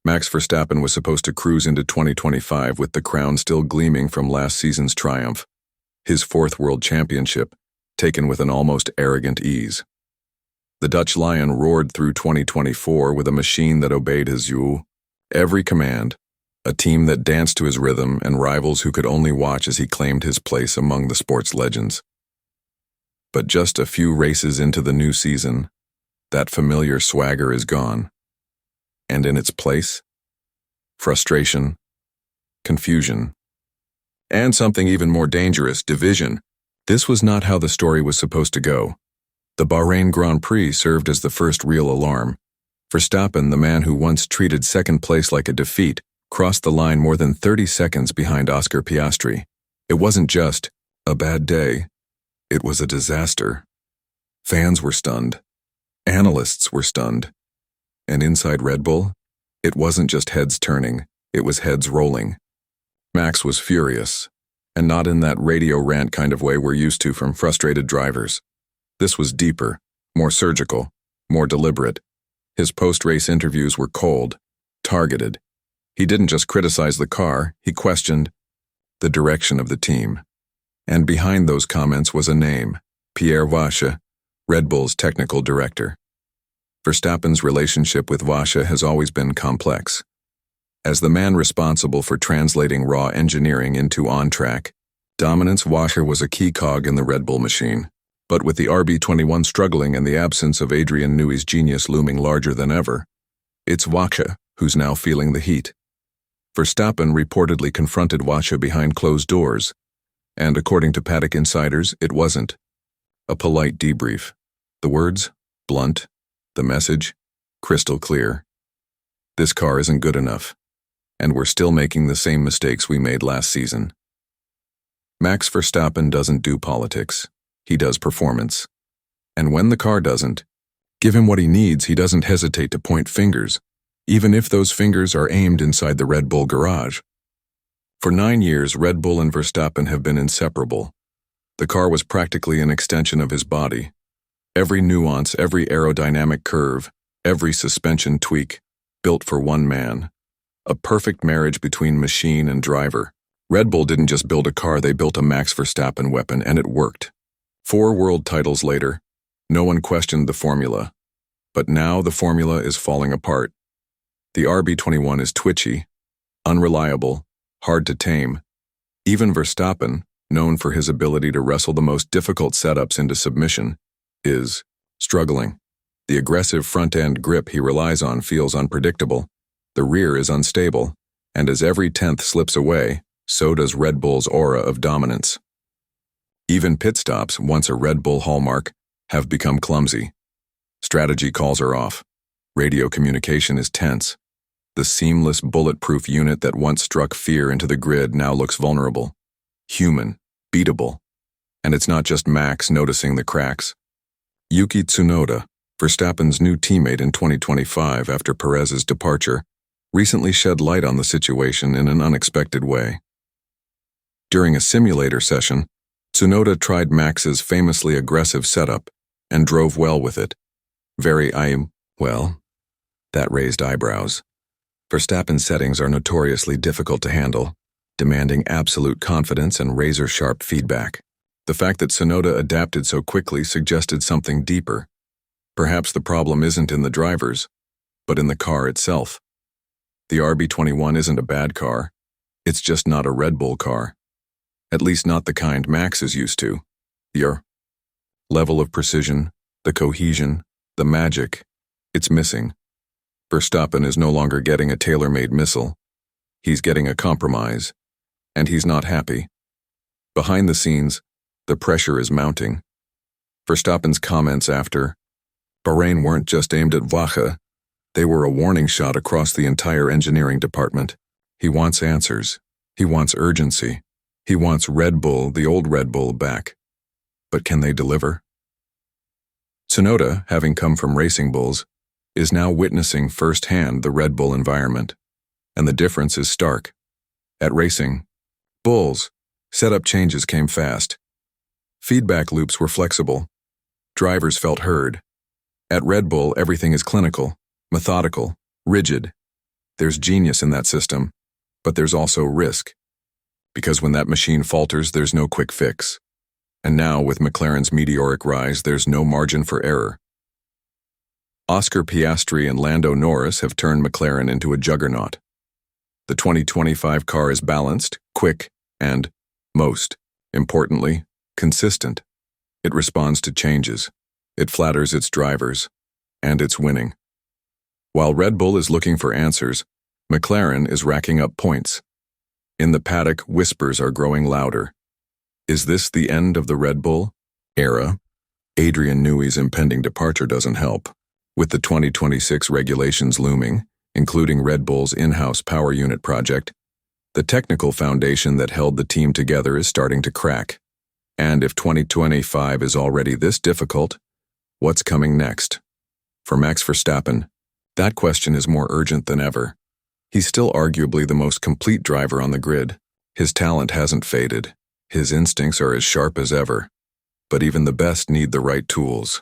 Max Verstappen was supposed to cruise into 2025 with the crown still gleaming from last season's triumph, his fourth world championship, taken with an almost arrogant ease. The Dutch Lion roared through 2024 with a machine that obeyed his every command, a team that danced to his rhythm, and rivals who could only watch as he claimed his place among the sport's legends. But just a few races into the new season, that familiar swagger is gone. And in its place, frustration, confusion, and something even more dangerous, division. This was not how the story was supposed to go. The Bahrain Grand Prix served as the first real alarm. Verstappen, the man who once treated second place like a defeat, crossed the line more than 30 seconds behind Oscar Piastri. It wasn't just a bad day. It was a disaster. Fans were stunned. Analysts were stunned. And inside Red Bull, it wasn't just heads turning, it was heads rolling. Max was furious, and not in that radio rant kind of way we're used to from frustrated drivers. This was deeper, more surgical, more deliberate. His post-race interviews were cold, targeted. He didn't just criticize the car, he questioned the direction of the team. And behind those comments was a name, Pierre Wache, Red Bull's technical director. Verstappen's relationship with Wache has always been complex. As the man responsible for translating raw engineering into on-track dominance, Wache was a key cog in the Red Bull machine. But with the RB21 struggling and the absence of Adrian Newey's genius looming larger than ever, it's Wache who's now feeling the heat. Verstappen reportedly confronted Wache behind closed doors, and according to paddock insiders, it wasn't a polite debrief. The words, blunt. The message, crystal clear. This car isn't good enough, and we're still making the same mistakes we made last season. Max Verstappen doesn't do politics, he does performance. And when the car doesn't, give him what he needs, he doesn't hesitate to point fingers, even if those fingers are aimed inside the Red Bull garage. For 9 years, Red Bull and Verstappen have been inseparable. The car was practically an extension of his body. Every nuance, every aerodynamic curve, every suspension tweak, built for one man. A perfect marriage between machine and driver. Red Bull didn't just build a car, they built a Max Verstappen weapon, and it worked. 4 world titles later, no one questioned the formula. But now the formula is falling apart. The RB21 is twitchy, unreliable, hard to tame. Even Verstappen, known for his ability to wrestle the most difficult setups into submission, is struggling. The aggressive front-end grip he relies on feels unpredictable. The rear is unstable, and as every tenth slips away, so does Red Bull's aura of dominance. Even pit stops, once a Red Bull hallmark, have become clumsy. Strategy calls are off. Radio communication is tense. The seamless, bulletproof unit that once struck fear into the grid now looks vulnerable. Human, beatable. And it's not just Max noticing the cracks. Yuki Tsunoda, Verstappen's new teammate in 2025 after Perez's departure, recently shed light on the situation in an unexpected way. During a simulator session, Tsunoda tried Max's famously aggressive setup and drove well with it. That raised eyebrows. Verstappen's settings are notoriously difficult to handle, demanding absolute confidence and razor-sharp feedback. The fact that Tsunoda adapted so quickly suggested something deeper. Perhaps the problem isn't in the drivers, but in the car itself. The RB21 isn't a bad car. It's just not a Red Bull car. At least not the kind Max is used to. The level of precision, the cohesion, the magic, it's missing. Verstappen is no longer getting a tailor-made missile. He's getting a compromise, and he's not happy. Behind the scenes, the pressure is mounting. Verstappen's comments after Bahrain weren't just aimed at Wache, they were a warning shot across the entire engineering department. He wants answers. He wants urgency. He wants Red Bull, the old Red Bull, back. But can they deliver? Tsunoda, having come from Racing Bulls, is now witnessing firsthand the Red Bull environment. And the difference is stark. At Racing Bulls, setup changes came fast. Feedback loops were flexible. Drivers felt heard. At Red Bull, everything is clinical, methodical, rigid. There's genius in that system, but there's also risk. Because when that machine falters, there's no quick fix. And now, with McLaren's meteoric rise, there's no margin for error. Oscar Piastri and Lando Norris have turned McLaren into a juggernaut. The 2025 car is balanced, quick, and, most importantly, consistent. It responds to changes, it flatters its drivers, and it's winning. While Red Bull is looking for answers, McLaren is racking up points. In the paddock, whispers are growing louder. Is this the end of the Red Bull era? Adrian Newey's impending departure doesn't help. With the 2026 regulations looming, including Red Bull's in-house power unit project, the technical foundation that held the team together is starting to crack. And if 2025 is already this difficult, what's coming next? For Max Verstappen, that question is more urgent than ever. He's still arguably the most complete driver on the grid. His talent hasn't faded. His instincts are as sharp as ever. But even the best need the right tools.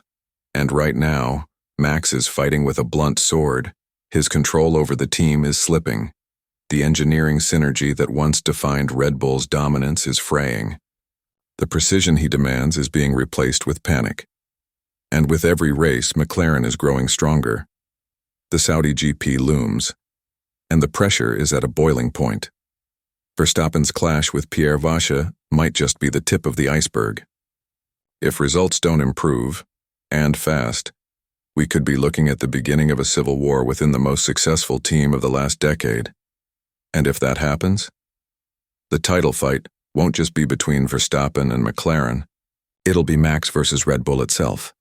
And right now, Max is fighting with a blunt sword. His control over the team is slipping. The engineering synergy that once defined Red Bull's dominance is fraying. The precision he demands is being replaced with panic. And with every race, McLaren is growing stronger. The Saudi GP looms, and the pressure is at a boiling point. Verstappen's clash with Pierre Wache might just be the tip of the iceberg. If results don't improve, and fast, we could be looking at the beginning of a civil war within the most successful team of the last decade. And if that happens, the title fight won't just be between Verstappen and McLaren. It'll be Max versus Red Bull itself.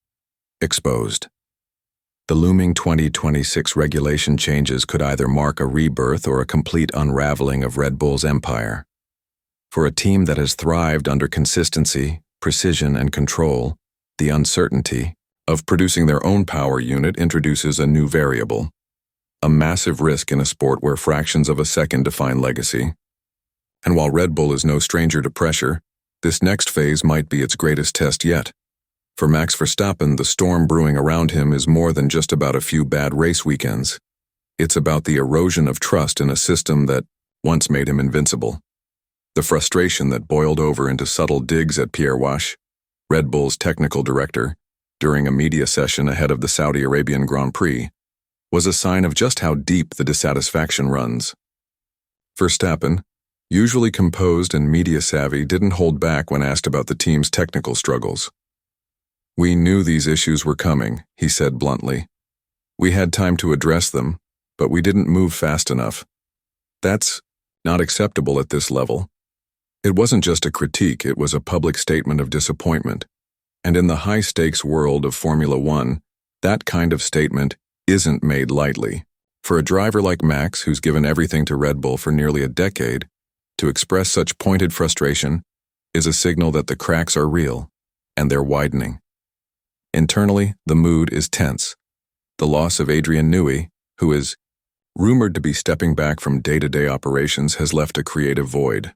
Exposed. The looming 2026 regulation changes could either mark a rebirth or a complete unraveling of Red Bull's empire. For a team that has thrived under consistency, precision, and control, the uncertainty of producing their own power unit introduces a new variable. A massive risk in a sport where fractions of a second define legacy. And while Red Bull is no stranger to pressure, this next phase might be its greatest test yet. For Max Verstappen, the storm brewing around him is more than just about a few bad race weekends. It's about the erosion of trust in a system that once made him invincible. The frustration that boiled over into subtle digs at Pierre Wache, Red Bull's technical director, during a media session ahead of the Saudi Arabian Grand Prix, was a sign of just how deep the dissatisfaction runs. Verstappen, usually composed and media-savvy, didn't hold back when asked about the team's technical struggles. "We knew these issues were coming," he said bluntly. "We had time to address them, but we didn't move fast enough. That's not acceptable at this level." It wasn't just a critique, it was a public statement of disappointment. And in the high-stakes world of Formula One, that kind of statement isn't made lightly. For a driver like Max, who's given everything to Red Bull for nearly a decade, to express such pointed frustration is a signal that the cracks are real, and they're widening. Internally, the mood is tense. The loss of Adrian Newey, who is rumored to be stepping back from day-to-day operations, has left a creative void.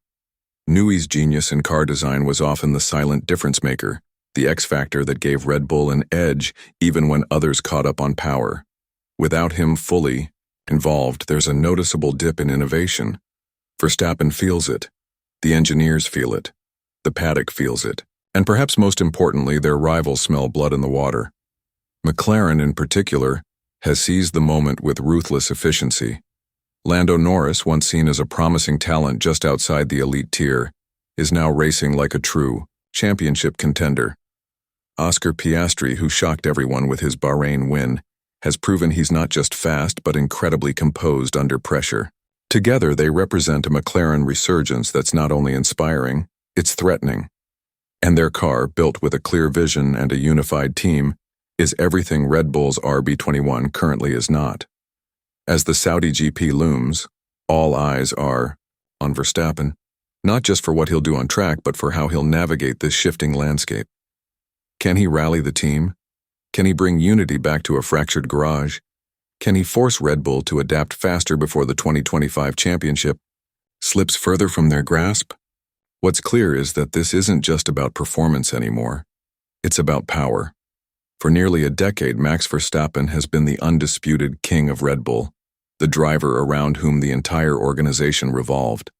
Newey's genius in car design was often the silent difference-maker, the X-factor that gave Red Bull an edge even when others caught up on power. Without him fully involved, there's a noticeable dip in innovation. Verstappen feels it. The engineers feel it. The paddock feels it. And perhaps most importantly, their rivals smell blood in the water. McLaren, in particular, has seized the moment with ruthless efficiency. Lando Norris, once seen as a promising talent just outside the elite tier, is now racing like a true championship contender. Oscar Piastri, who shocked everyone with his Bahrain win, has proven he's not just fast but incredibly composed under pressure. Together, they represent a McLaren resurgence that's not only inspiring, it's threatening. And their car, built with a clear vision and a unified team, is everything Red Bull's RB21 currently is not. As the Saudi GP looms, all eyes are on Verstappen, not just for what he'll do on track, but for how he'll navigate this shifting landscape. Can he rally the team? Can he bring unity back to a fractured garage? Can he force Red Bull to adapt faster before the 2025 championship slips further from their grasp? What's clear is that this isn't just about performance anymore. It's about power. For nearly a decade, Max Verstappen has been the undisputed king of Red Bull. the driver around whom the entire organization revolved.